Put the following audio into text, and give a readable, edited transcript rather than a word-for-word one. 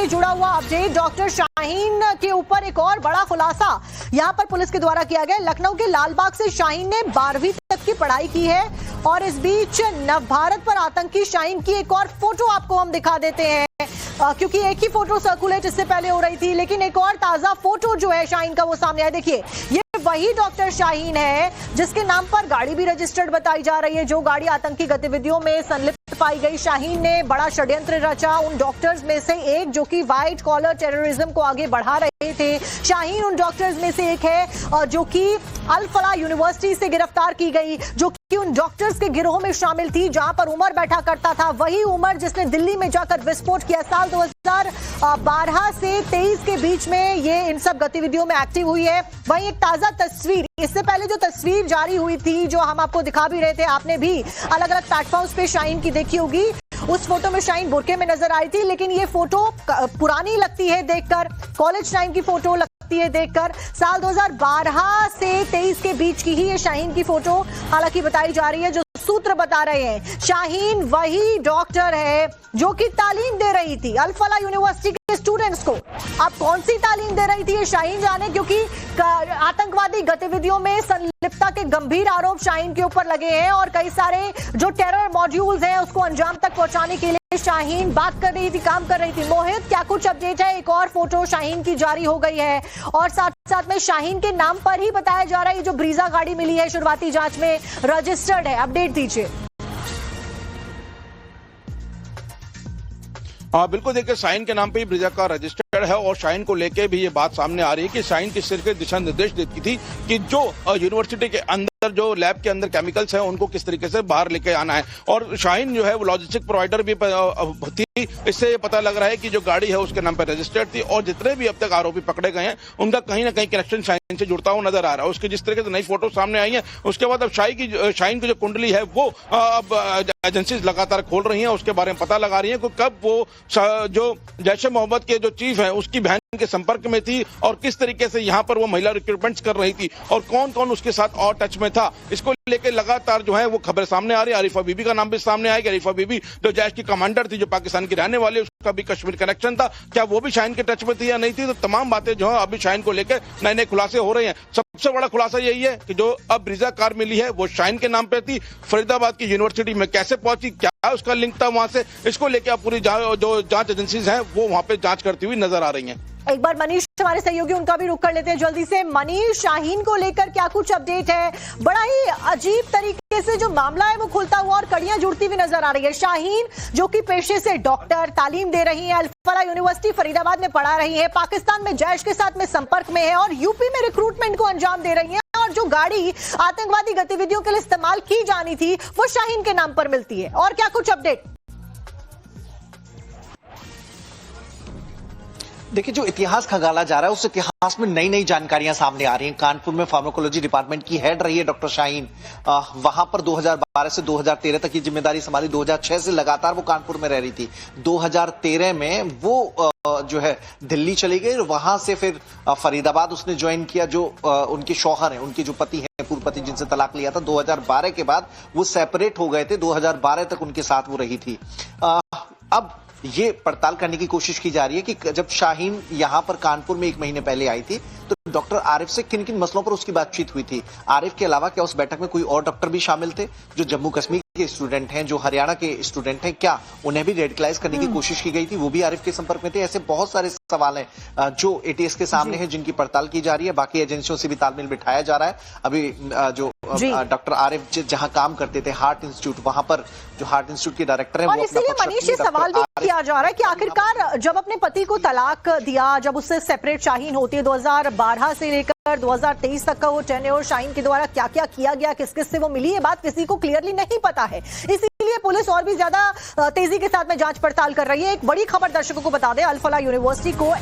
जुड़ा हुआ update. Doctor Shaheen के ऊपर एक और बड़ा खुलासा यहां पर पुलिस के द्वारा किया गया। लखनऊ के लालबाग से शाहीन ने 12वीं तक की पढ़ाई की है और इस बीच नवभारत पर आतंकी शाहीन की एक और फोटो आपको हम दिखा देते हैं, क्योंकि एक ही फोटो सर्कुलेट इससे पहले हो रही थी, लेकिन एक और ताजा फोटो जो है शाहीन का वो सामने आया। देखिए, ये वही डॉक्टर शाहीन है जिसके नाम पर गाड़ी भी रजिस्टर्ड बताई जा रही है, जो गाड़ी आतंकी गतिविधियों में संलिप्त पाई गई। शाहीन ने बड़ा षड्यंत्र रचा उन डॉक्टर्स में से एक जो कि व्हाइट कॉलर टेररिज्म को आगे बढ़ा रहे थे। शाहीन उन डॉक्टर्स में से एक है जो कि अल फलाह यूनिवर्सिटी से गिरफ्तार की गई, जो कि उन डॉक्टर्स के गिरोह में शामिल थी जहां पर उमर बैठा करता था। वही उमर जिसने दिल्ली में जाकर विस्फोट किया। साल 2012 से 23 के बीच में ये इन सब गतिविधियों में एक्टिव हुई है। वही एक ताजा तस्वीर, इससे पहले जो तस्वीर जारी हुई थी जो हम आपको दिखा भी रहे थे, आपने भी अलग अलग प्लेटफॉर्म्स पे शाहीन की देखी होगी। उस फोटो में शाहीन बुर्के में नजर आई थी, लेकिन ये फोटो पुरानी लगती है देखकर, कॉलेज टाइम की फोटो लगती है देखकर। साल 2012 से 23 के बीच की ही ये शाहीन की फोटो हालांकि बताई जा रही है। जो सूत्र बता रहे हैं, शाहीन वही डॉक्टर है जो कि तालीम दे रही थी अल फलाह यूनिवर्सिटी के स्टूडेंट्स को। अब कौन सी तालीम दे रही थी ये शाहीन जाने, क्योंकि आतंकवादी गतिविधियों में संलिप्तता के गंभीर आरोप शाहीन के ऊपर लगे हैं और कई सारे जो टेरर मॉड्यूल्स हैं उसको अंजाम तक पहुंचाने के लिए शाहीन बात कर रही थी, काम कर रही थी। मोहित, क्या कुछ अपडेट है? एक और फोटो शाहीन की जारी हो गई है और साथ साथ में शाहीन के नाम पर ही बताया जा रहा है जो ब्रीजा गाड़ी मिली है शुरुआती जांच में रजिस्टर्ड है। अपडेट दीजिए। हाँ बिल्कुल, देखिए शाहीन के नाम पे ही ब्रीजा का रजिस्टर्ड है और शाहीन को लेके भी ये बात सामने आ रही है कि शाहीन की सिर्फ दिशा निर्देश देती थी कि जो यूनिवर्सिटी के अंदर जो लैब के अंदर केमिकल्स हैं उनको किस तरीके से बाहर लेके आना है। और शाहीन जो है वो लॉजिस्टिक प्रोवाइडर भी थी। इससे पता लग रहा है कि जो गाड़ी है उसके नाम पर रजिस्टर्ड थी और जितने भी अब तक आरोपी पकड़े गए हैं उनका कहीं ना कहीं कनेक्शन शाहीन से जुड़ता हुआ नजर आ रहा है। उसकी जिस तरीके से नई फोटो सामने आई है उसके बाद अब शाहीन की जो कुंडली है वो अब एजेंसीज लगातार खोल रही हैं, उसके बारे में पता लगा रही है कि कब वो जो जैश-ए मोहम्मद के जो चीफ है उसकी बहन के संपर्क में थी और किस तरीके से यहाँ पर वो महिला रिक्रूटमेंट्स कर रही थी और कौन कौन उसके साथ और टच में था। इसको लेकर लगातार जो है वो खबर सामने आ रही है। आरिफा बीबी का नाम भी सामने आया कि आरिफा बीबी जो जैश की कमांडर थी, जो पाकिस्तान की रहने वाली, उसका भी कश्मीर कनेक्शन था। क्या वो भी शाहीन के टच में थी या नहीं थी? तो तमाम बातें जो है अभी शाहीन को लेकर नए नए खुलासे हो रहे हैं। सबसे बड़ा खुलासा यही है कि जो अब ब्रीजा कार मिली है वो शाहीन के नाम पे थी। फरीदाबाद की यूनिवर्सिटी में कैसे पहुंची, क्या उसका लिंक था वहां से, इसको लेकर अब पूरी जो जांच एजेंसीज हैं वो वहां पे जांच करती हुई नजर आ रही हैं। एक बार मनीष हमारे सहयोगी, उनका भी रुख कर लेते हैं जल्दी से। मनीष, शाहीन को लेकर क्या कुछ अपडेट है? बड़ा ही अजीब तरीके से जो मामला है वो खुलता हुआ और कड़ियां जुड़ती हुई नजर आ रही है। शाहीन जो कि पेशे से डॉक्टर, तालीम दे रही है, अल फलाह यूनिवर्सिटी फरीदाबाद में पढ़ा रही है, पाकिस्तान में जैश के साथ में संपर्क में है और यूपी में रिक्रूटमेंट को अंजाम दे रही है और जो गाड़ी आतंकवादी गतिविधियों के लिए इस्तेमाल की जानी थी वो शाहीन के नाम पर मिलती है। और क्या कुछ अपडेट? देखिए, जो इतिहास खंगाला जा रहा है उस इतिहास में नई नई जानकारियां सामने आ रही हैं। कानपुर में फार्माकोलॉजी डिपार्टमेंट की हेड रही है डॉक्टर शाहीन। वहां पर 2012 से 2013 तक की जिम्मेदारी संभाली। 2006 से लगातार वो कानपुर में रह रही थी। 2013 में वो जो है दिल्ली चली गई और वहां से फिर फरीदाबाद उसने ज्वाइन किया। जो उनके शौहर हैं, उनके जो पति हैं, पूर्व पति जिनसे तलाक लिया था, 2012 के बाद वो सेपरेट हो गए थे। 2012 तक उनके साथ वो रही थी। अब ये पड़ताल करने की कोशिश की जा रही है कि जब शाहीन यहां पर कानपुर में 1 महीने पहले आई थी तो डॉक्टर आरिफ से किन किन मसलों पर उसकी बातचीत हुई थी। आरिफ के अलावा क्या उस बैठक में कोई और डॉक्टर भी शामिल थे जो जम्मू कश्मीर के स्टूडेंट हैं, जो हरियाणा के स्टूडेंट हैं, क्या उन्हें भी रेडिकलाइज करने की कोशिश की गई थी? वो भी आरिफ के संपर्क में थे। ऐसे बहुत सारे सवाल हैं जो एटीएस के सामने हैं, जिनकी पड़ताल की जा रही है। बाकी एजेंसियों से भी तालमेल बिठाया जा रहा है। अभी जो डॉक्टर आरिफ जहां काम करते थे हार्ट इंस्टीट्यूट, वहां पर जो हार्ट इंस्टीट्यूट के डायरेक्टर हैं, और इसीलिए मनीष ये सवाल भी किया जा रहा है कि आखिरकार जब अपने पति को तलाक दिया, जब उससे सेपरेट शाहीन होती है, 2012 से लेकर 2023 तक का वो टेन्योर शाहीन के द्वारा क्या क्या किया गया, किस किस से वो मिली, ये बात किसी को क्लियरली नहीं पता है। इसीलिए पुलिस और भी ज्यादा तेजी के साथ में जांच पड़ताल कर रही है। एक बड़ी खबर दर्शकों को बता दें, अल फलाह यूनिवर्सिटी को